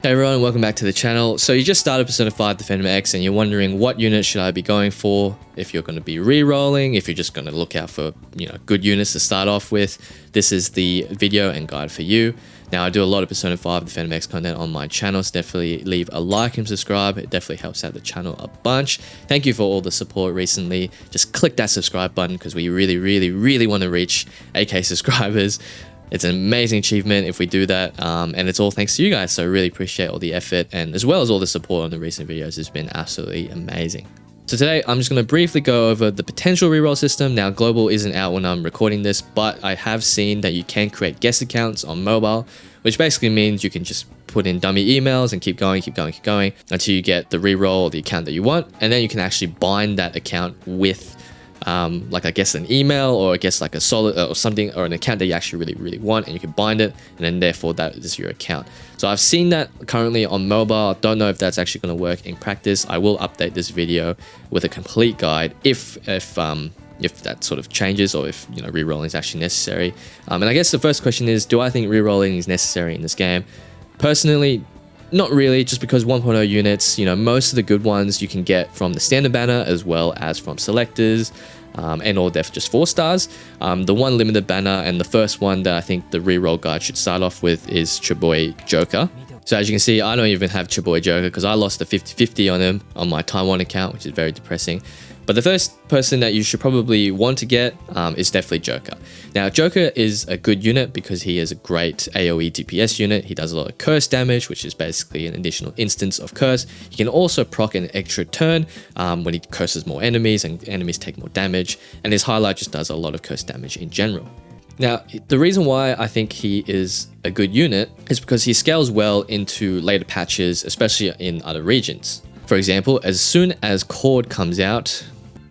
Hey everyone, welcome back to the channel. So you just started Persona 5 Defender X and you're wondering what unit should I be going for, if you're going to be re-rolling, if you're just going to look out for, good units to start off with. This is the video and guide for you. Now I do a lot of Persona 5 Defender X content on my channel, so definitely leave a like and subscribe. It definitely helps out the channel a bunch. Thank you for all the support recently. Just click that subscribe button because we really want to reach 8K subscribers. It's an amazing achievement if we do that, and it's all thanks to you guys, so I really appreciate all the effort, and as well as all the support on the recent videos. It's been absolutely amazing. So today I'm just going to briefly go over the potential reroll system. Now global isn't out when I'm recording this, but I have seen that you can create guest accounts on mobile, which basically means you can just put in dummy emails and keep going until you get the reroll or the account that you want, and then you can actually bind that account with like I guess an email, or I guess like a solid or something, or an account that you actually really want, and you can bind it, and then therefore that is your account. So I've seen that currently on mobile. Don't know if that's actually going to work in practice. I will update this video with a complete guide if that sort of changes, or if re-rolling is actually necessary. And I guess the first question is, do I think re-rolling is necessary in this game? Personally, not really, just because 1.0 units, most of the good ones you can get from the standard banner as well as from selectors, and all def just 4 stars. The one limited banner and the first one that I think the reroll guide should start off with is Chaboy Joker. So as you can see, I don't even have Chaboy Joker because I lost a 50-50 on him on my Taiwan account, which is very depressing. But the first person that you should probably want to get is definitely Joker. Now, Joker is a good unit because he is a great AoE DPS unit. He does a lot of curse damage, which is basically an additional instance of curse. He can also proc an extra turn when he curses more enemies and enemies take more damage. And his highlight just does a lot of curse damage in general. Now, the reason why I think he is a good unit is because he scales well into later patches, especially in other regions. For example, as soon as Cord comes out,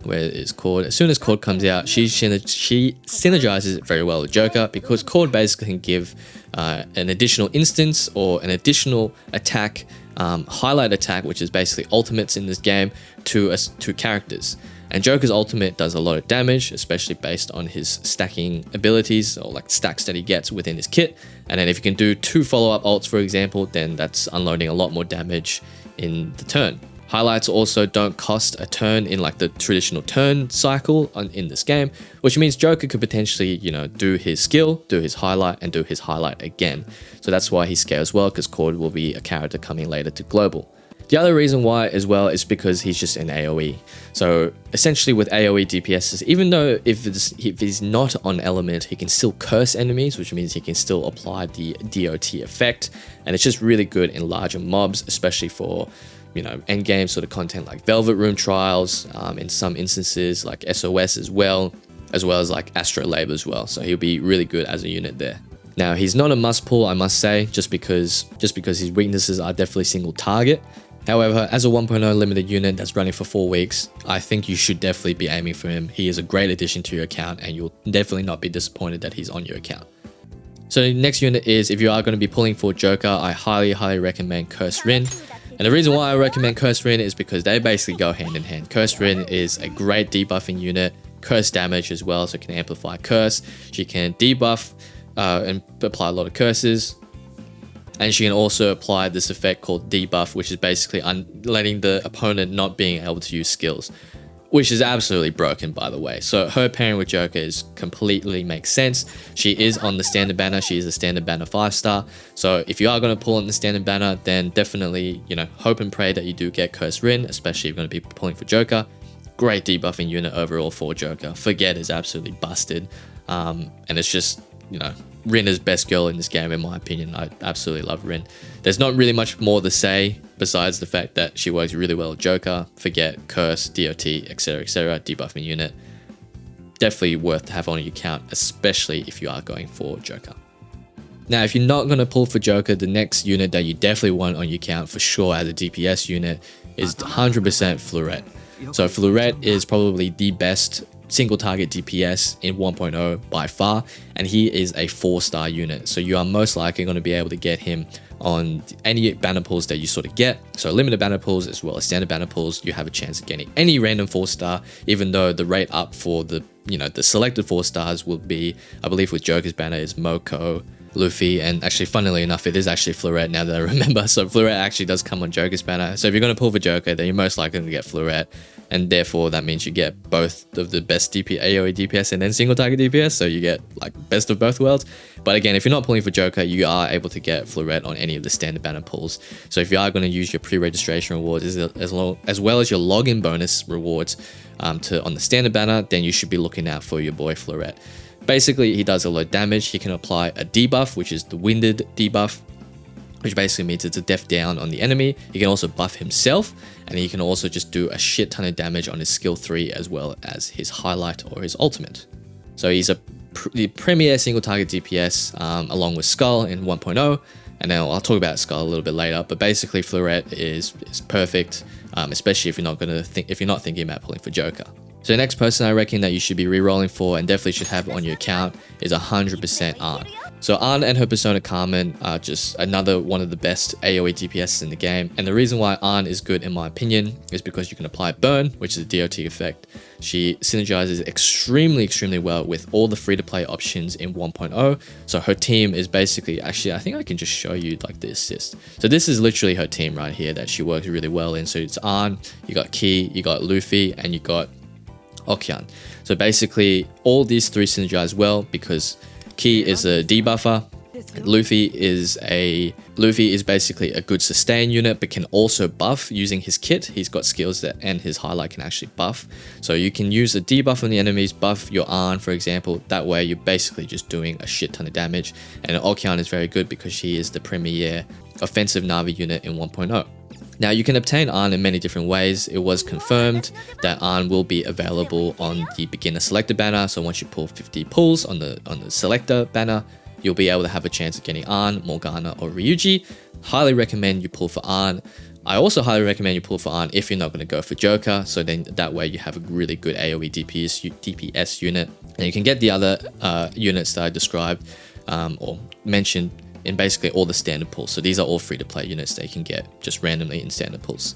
where is Cord? As soon as Cord comes out, she synergizes very well with Joker, because Cord basically can give an additional instance or an additional attack, highlight attack, which is basically ultimates in this game, to characters. And Joker's ultimate does a lot of damage, especially based on his stacking abilities, or like stacks that he gets within his kit. And then if you can do 2 follow-up ults, for example, then that's unloading a lot more damage in the turn. Highlights also don't cost a turn in like the traditional turn cycle in this game, which means Joker could potentially, do his skill, do his highlight, and do his highlight again. So that's why he scales well, because Cord will be a character coming later to global. The other reason why as well is because he's just an AoE. So essentially with AoE DPSs, even though if he's not on element, he can still curse enemies, which means he can still apply the DOT effect. And it's just really good in larger mobs, especially for end game sort of content like Velvet Room trials, in some instances like SOS as well as like Astrolabe as well. So he'll be really good as a unit there. Now he's not a must pull, I must say, just because his weaknesses are definitely single target. However, as a 1.0 limited unit that's running for 4 weeks, I think you should definitely be aiming for him. He is a great addition to your account, and you'll definitely not be disappointed that he's on your account. So the next unit is, if you are going to be pulling for Joker, I highly recommend Curse Rin. And the reason why I recommend Curse Rin is because they basically go hand in hand. Curse Rin is a great debuffing unit, curse damage as well, so it can amplify curse. She can debuff and apply a lot of curses. And she can also apply this effect called debuff, which is basically letting the opponent not being able to use skills, which is absolutely broken, by the way. So her pairing with Joker completely makes sense. She is on the standard banner. She is a standard banner 5-star. So if you are going to pull on the standard banner, then definitely, hope and pray that you do get Curse Rin, especially if you're going to be pulling for Joker. Great debuffing unit overall for Joker. Forget is absolutely busted. And it's just, Rin is best girl in this game, in my opinion. I absolutely love Rin. There's not really much more to say besides the fact that she works really well with Joker. Forget curse, DOT, etc, debuffing unit. Definitely worth to have on your account, especially if you are going for Joker. Now, if you're not going to pull for Joker, the next unit that you definitely want on your account for sure as a DPS unit is 100% Fleurette. So Fleurette is probably the best single target DPS in 1.0 by far, and he is a 4-star unit, so you are most likely going to be able to get him on any banner pulls that you sort of get. So limited banner pulls as well as standard banner pulls, you have a chance of getting any random 4-star, even though the rate up for the the selected 4 stars will be, I believe with Joker's banner, is Moko, Luffy, and actually, funnily enough, it is actually Fleurette now that I remember. So Fleurette actually does come on Joker's banner. So if you're going to pull for Joker, then you're most likely going to get Fleurette, and therefore that means you get both of the best AoE DPS and then single target DPS. So you get like best of both worlds. But again, if you're not pulling for Joker, you are able to get Fleurette on any of the standard banner pulls. So if you are going to use your pre-registration rewards as well as your login bonus rewards on the standard banner, then you should be looking out for your boy Fleurette. Basically, he does a lot of damage. He can apply a debuff, which is the Winded debuff, which basically means it's a death down on the enemy. He can also buff himself, and he can also just do a shit ton of damage on his skill 3 as well as his highlight or his ultimate. So he's the premier single target DPS along with Skull in 1.0, and now I'll talk about Skull a little bit later. But basically, Fleurette is perfect, especially if you're not thinking about pulling for Joker. So the next person I reckon that you should be rerolling for and definitely should have on your account is 100% Arn. So Arn and her Persona Carmen are just another one of the best AoE DPS in the game. And the reason why Arn is good in my opinion is because you can apply Burn, which is a DOT effect. She synergizes extremely well with all the free-to-play options in 1.0. So her team is basically, actually, I think I can just show you like the assist. So this is literally her team right here that she works really well in. So it's Arn, you got Key, you got Luffy, and you got Okkyan. So basically all these three synergize well because Key is a debuffer, Luffy is basically a good sustain unit but can also buff using his kit. He's got skills that and his highlight can actually buff. So you can use a debuff on the enemies, buff your Arn for example. That way you're basically just doing a shit ton of damage. And Okkyan is very good because she is the premier offensive Na'vi unit in 1.0. Now you can obtain Arn in many different ways. It was confirmed that Arn will be available on the beginner selector banner. So once you pull 50 pulls on the selector banner, you'll be able to have a chance of getting Arn, Morgana, or Ryuji. Highly recommend you pull for Arn. I also highly recommend you pull for Arn if you're not going to go for Joker. So then that way you have a really good AoE DPS unit. And you can get the other units that I described or mentioned in basically all the standard pulls. So these are all free to play units that you can get just randomly in standard pulls.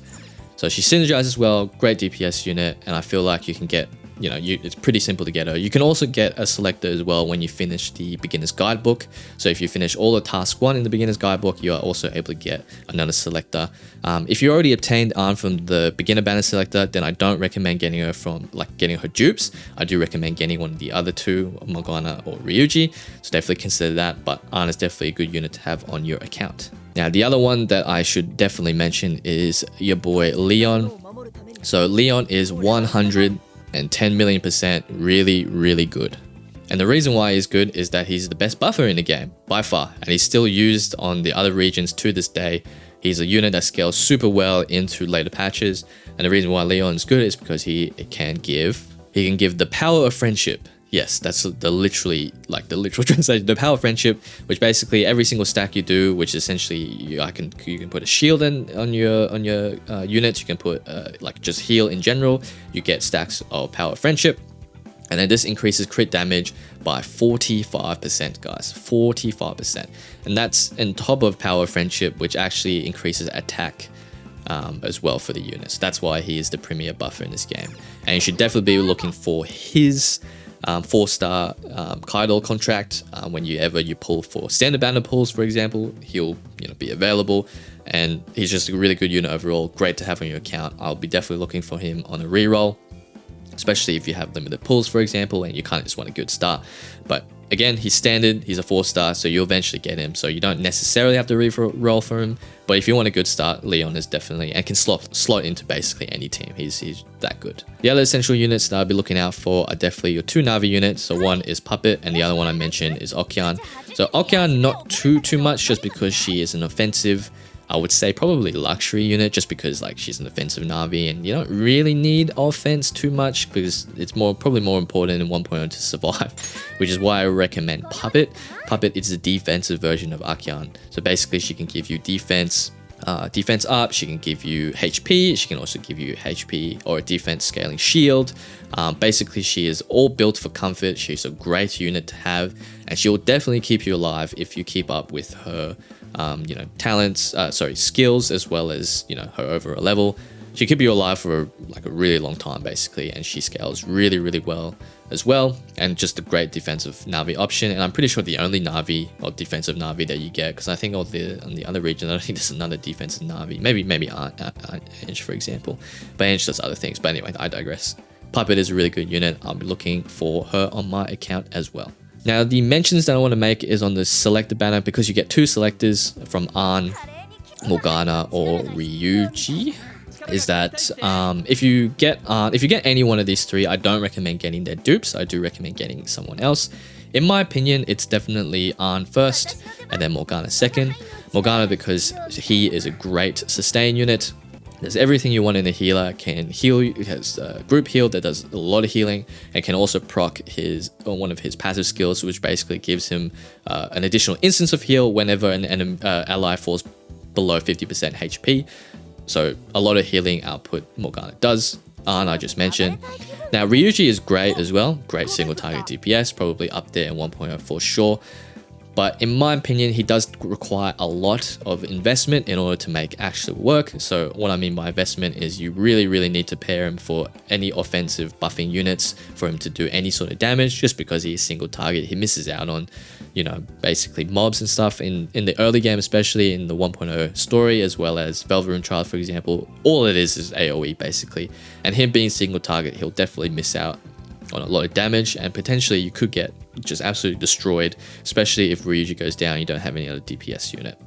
So she synergizes well, great DPS unit, and I feel like you can get, it's pretty simple to get her. You can also get a selector as well when you finish the beginner's guidebook. So if you finish all of task 1 in the beginner's guidebook, you are also able to get another selector. If you already obtained Arn from the beginner banner selector, then I don't recommend getting her from getting her dupes. I do recommend getting one of the other two, Morgana or Ryuji. So definitely consider that, but Arn is definitely a good unit to have on your account. Now, the other one that I should definitely mention is your boy Leon. So Leon is 110 million% really good. And the reason why he's good is that he's the best buffer in the game by far, and he's still used on the other regions to this day. He's a unit that scales super well into later patches, and the reason why Leon's good is because he can give the power of friendship. Yes, that's the literal translation. The power of friendship, which basically every single stack you do, which essentially you can put a shield on your units. You can put just heal in general. You get stacks of power of friendship, and then this increases crit damage by 45%, guys. 45%, and that's on top of power of friendship, which actually increases attack as well for the units. That's why he is the premier buffer in this game, and you should definitely be looking for his 4-star Kaido contract. Whenever you pull for standard banner pulls, for example, he'll be available, and he's just a really good unit overall. Great to have on your account. I'll be definitely looking for him on a reroll, especially if you have limited pulls, for example, and you kind of just want a good start. But again, he's standard, he's a 4-star, so you'll eventually get him. So you don't necessarily have to re-roll for him, but if you want a good start, Leon is definitely, and can slot into basically any team. He's that good. The other essential units that I'll be looking out for are definitely your 2 Na'vi units. So one is Puppet, and the other one I mentioned is Okkyan. So Okkyan, not too much, just because she is an offensive, I would say probably luxury unit, just because she's an offensive Na'vi and you don't really need offense too much because it's probably more important in 1.0 to survive, which is why I recommend Puppet. Puppet is a defensive version of Okkyan. So basically she can give you defense up, she can give you HP, she can also give you HP or a defense scaling shield. Basically she is all built for comfort. She's a great unit to have, and she will definitely keep you alive if you keep up with her skills, as well as her overall level. she keep you alive for like a really long time basically, and she scales really, really well as well, and just a great defensive Na'vi option. And I'm pretty sure the only Na'vi or defensive Na'vi that you get, because I think on the other region, I don't think there's another defensive Na'vi. Maybe Ange, for example, but Ange does other things. But anyway, I digress. Puppet is a really good unit. I'll be looking for her on my account as well. Now, the mentions that I want to make is on the selector banner, because you get 2 selectors from Ahn, Morgana, or Ryuji. Is that if you get any one of these 3, I don't recommend getting their dupes. I do recommend getting someone else. In my opinion, it's definitely Ahn first, and then Morgana second. Morgana because he is a great sustain unit. There's everything you want in a healer. Can heal, it has group heal that does a lot of healing, and can also proc one of his passive skills, which basically gives him an additional instance of heal whenever an ally falls below 50% HP. So a lot of healing output Morgana does. Ahn I just mentioned. Now Ryuji is great as well. Great single target DPS, probably up there in 1.0 for sure. But in my opinion, he does require a lot of investment in order to make actually work. So what I mean by investment is you really, really need to pair him for any offensive buffing units for him to do any sort of damage. Just because he's single target, he misses out on, you know, basically mobs and stuff in the early game, especially in the 1.0 story, as well as Velvet Rune Trial, for example. All it is AoE basically. And him being single target, he'll definitely miss out on a lot of damage, and potentially you could get just absolutely destroyed, especially if Ryuji goes down, you don't have any other DPS unit.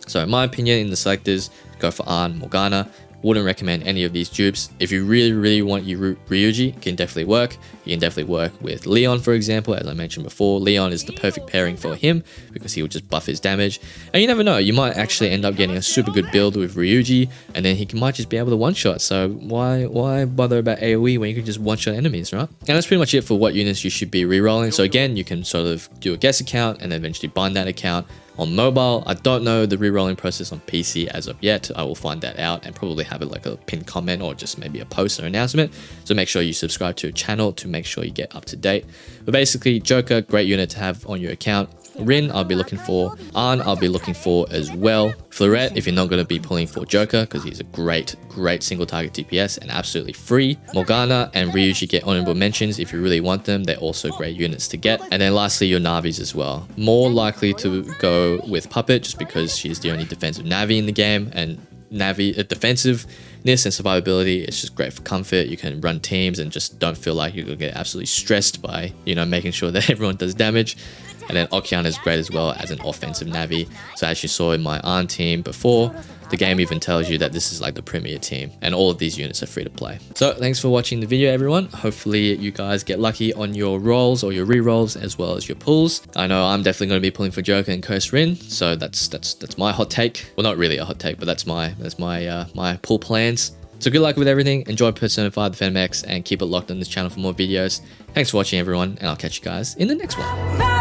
So in my opinion, in the selectors, go for Ahn, Morgana. Wouldn't recommend any of these dupes. If you really, really want your Ryuji, it can definitely work. You can definitely work with Leon, for example. As I mentioned before, Leon is the perfect pairing for him because he will just buff his damage. And you never know, you might actually end up getting a super good build with Ryuji, and then he might just be able to one-shot. So why bother about AoE when you can just one-shot enemies, right? And that's pretty much it for what units you should be rerolling. So again, you can sort of do a guest account and then eventually bind that account. On mobile, I don't know the rerolling process on PC as of yet. I will find that out and probably have it like a pinned comment or just maybe a post or announcement. So make sure you subscribe to a channel to make sure you get up to date. But basically, Joker, great unit to have on your account. Rin, I'll be looking for. Ahn, I'll be looking for as well. Florette, if you're not going to be pulling for Joker, because he's a great single target DPS and absolutely free. Morgana and Ryuji get honorable mentions if you really want them. They're also great units to get. And then lastly, your Na'vis as well. More likely to go with Puppet just because she's the only defensive Na'vi in the game, and Na'vi defensiveness and survivability, it's just great for comfort. You can run teams and just don't feel like you're gonna get absolutely stressed by, you know, making sure that everyone does damage. And then Okeana is great as well as an offensive Na'vi. So as you saw in my Ahn team before, the game even tells you that this is like the premier team, and all of these units are free to play. So thanks for watching the video, everyone. Hopefully you guys get lucky on your rolls or your re-rolls as well as your pulls. I know I'm definitely going to be pulling for Joker and Curse Rin, so that's my hot take. Well, not really a hot take, but that's my pull plans. So good luck with everything. Enjoy Persona 5 The Phantom X and keep it locked on this channel for more videos. Thanks for watching, everyone, and I'll catch you guys in the next one.